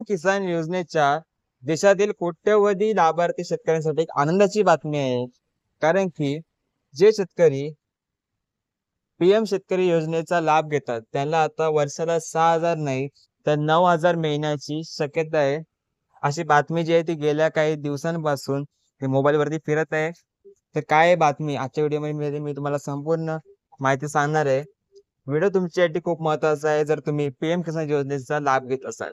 किसान योजनेच्या देशातील कोट्यवधी लाभार्थी शेतकऱ्यांसाठी एक आनंदाची बातमी आहे. कारण की जे शेतकरी पीएम शेतकरी योजनेचा लाभ घेतात त्यांना आता वर्षाला 6,000 नाही तर 9,000 मिळण्याची शक्यता आहे. अशी बातमी जी आहे ती गेल्या काही दिवसांपासून मोबाईल वरती फिरत आहे. तर काय आहे बातमी आजच्या व्हिडिओमध्ये मी तुम्हाला संपूर्ण माहिती सांगणार आहे. व्हिडिओ तुमच्यासाठी खूप महत्त्वाचा आहे जर तुम्ही पीएम किसान योजनेचा लाभ घेत असाल.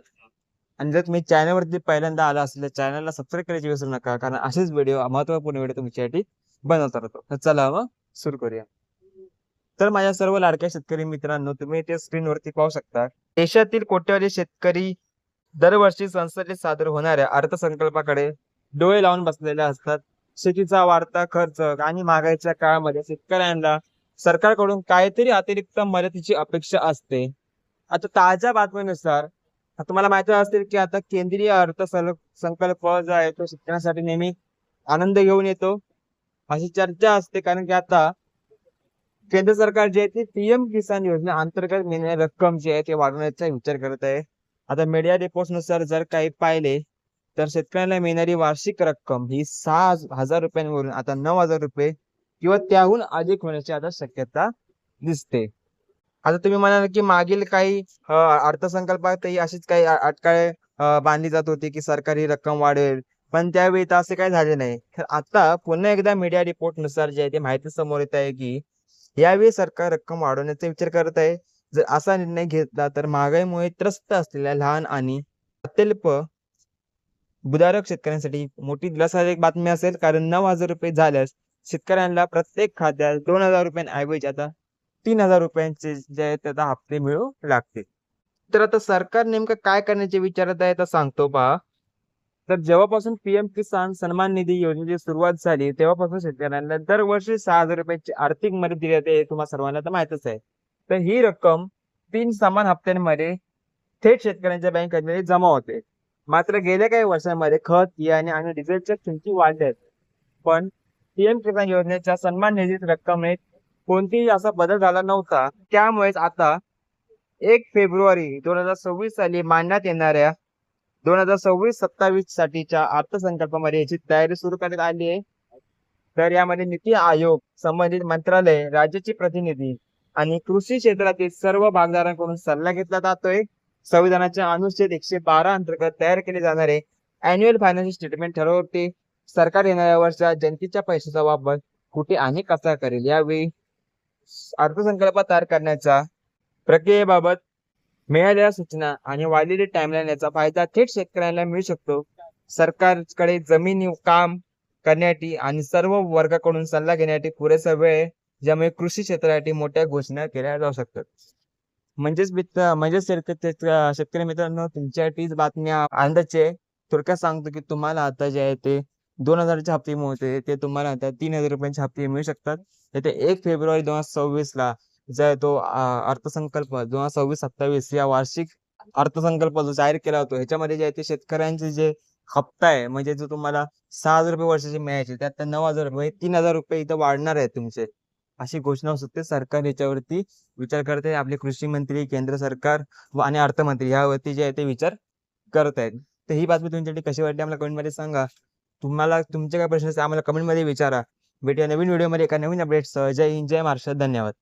आणि जर तुम्ही चॅनलवरती पहिल्यांदा आला असेल तर चॅनलला सबस्क्राईब करायची विसरू नका, कारण असेच व्हिडिओ महत्त्वपूर्ण व्हिडिओ तुमच्यासाठी बनवत राहतो. तर चला मग सुरू करूया. तर माझ्या सर्व लाडक्या शेतकरी मित्रांनो, तुम्ही ते स्क्रीनवरती पाहू शकता. देशातील कोट्यवधी शेतकरी दरवर्षी संसदेत सादर होणाऱ्या अर्थसंकल्पाकडे डोळे लावून बसलेले असतात. शेतीचा वाढता खर्च आणि महागाईच्या काळामध्ये शेतकऱ्यांना सरकारकडून काहीतरी अतिरिक्त मदतीची अपेक्षा असते. आता ताज्या बातमीनुसार तुम्हाला माहिती असेल की आता केंद्रीय संकल्प जो आहे तो शेतकऱ्यांसाठी नेहमी आनंद घेऊन येतो अशी चर्चा असते. कारण की आता केंद्र सरकार जे आहे ते पीएम किसान योजना अंतर्गत मिळणारी रक्कम जी आहे ते वाढवण्याचा विचार करत आहे. आता मीडिया रिपोर्ट नुसार जर काही पाहिले तर शेतकऱ्यांना मिळणारी वार्षिक रक्कम ही 6,000 रुपयांवरून आता 9,000 रुपये किंवा त्याहून अधिक होण्याची आता शक्यता दिसते. आता तुम्ही म्हणाल की मागील काही अर्थसंकल्पातही अशीच काही अटकळे बांधली जात होती की सरकारी रक्कम वाढवेल, पण त्यावेळी तर असे काही झाले नाही. तर आता पुन्हा एकदा मीडिया रिपोर्ट नुसार जे आहे ते माहिती समोर येत आहे की यावेळी सरकार रक्कम वाढवण्याचा विचार करत आहे. जर असा निर्णय घेतला तर महागाईमुळे त्रस्त असलेल्या लहान आणि अत्यल्प भूधारक शेतकऱ्यांसाठी मोठी दिलासादायक बातमी असेल. कारण 9,000 रुपये झाल्यास शेतकऱ्यांना प्रत्येक खात्यात 2,000 रुपयांऐवजी आता 3,000 रुपयांचे जे आहेत आता हप्ते मिळू लागतील. तर आता सरकार नेमकं काय करण्याचे विचारत आहे तर सांगतो पहा. तर जेव्हापासून पीएम किसान सन्मान निधी योजनेची सुरुवात झाली तेव्हापासून शेतकऱ्यांना दरवर्षी 6,000 रुपयांची आर्थिक मदत दिली जाते हे तुम्हाला सर्वांना तर माहितच आहे. तर ही रक्कम 3 समान हप्त्यांमध्ये थेट शेतकऱ्यांच्या बँक खात्यामध्ये जमा होते. मात्र गेल्या काही वर्षांमध्ये खत, बियाणे आणि डिझेलच्या किमती वाढल्या आहेत. पण पीएम किसान योजनेच्या सन्मान निधीत रक्कमेत कोणतीही असा बदल झाला नव्हता. त्यामुळेच आता 1 फेब्रुवारी 2026 साली मांडण्यात येणाऱ्या 2026-27 साठीच्या अर्थसंकल्पामध्ये याची तयारी सुरू करण्यात आली आहे. तर यामध्ये नीती आयोग, संबंधित मंत्रालय, राज्याचे प्रतिनिधी आणि कृषी क्षेत्रातील सर्व भागधारकांकडून सल्ला घेतला जातोय. संविधानाच्या अनुच्छेद 112 अंतर्गत तयार केले जाणारे अॅन्युअल फायनान्शियल स्टेटमेंट ठरवते सरकार येणाऱ्या वर्षात जनतेच्या पैशाचा वापर कुठे आणि कसा करेल. यावेळी अर्थसंकल्प तयार करण्याच्या प्रक्रियेबाबत मिळालेल्या सूचना आणि वाढलेली टाइमलाईन याचा फायदा थेट शेतकऱ्यांना मिळू शकतो. सरकारकडे जमिनी काम करण्यासाठी आणि सर्व वर्गाकडून सल्ला घेण्यासाठी पुरेसा वेळ आहे, ज्यामुळे कृषी क्षेत्रासाठी मोठ्या घोषणा केल्या जाऊ शकतात. म्हणजेच शेतकरी मित्रांनो, तुमच्यासाठीच बातम्या आनंदाची आहे. थोडक्यात सांगतो की तुम्हाला आता जे आहे ते 2,000चे हप्ते मिळते ते तुम्हाला आता 3,000 रुपयांचे हप्ते मिळू शकतात. येत्या 1 फेब्रुवारी 2026 ला जो तो अर्थसंकल्प 2026-27 या वार्षिक अर्थसंकल्प जो जाहीर केला होतो ह्याच्यामध्ये जे आहे ते शेतकऱ्यांचे जे हप्ता आहे म्हणजे जो तुम्हाला 6,000 रुपये वर्षाचे मिळायचे त्यात 9,000 रुपये 3,000 रुपये इथं वाढणार आहे तुमचे, अशी घोषणा होऊ शकते. सरकार याच्यावरती विचार करते. आपले कृषी मंत्री, केंद्र सरकार आणि अर्थमंत्री यावरती जे आहे ते विचार करत आहेत. तर ही बातमी तुमच्यासाठी कशी वाटली आम्हाला कमेंटमध्ये सांगा. तुम्हाला तुमचे काय प्रश्न असतील आम्हाला कमेंटमध्ये विचारा. भेटूया नवीन व्हिडिओमध्ये एका नवीन अपडेटसह. जय हिंद, जय महाराष्ट्र. धन्यवाद.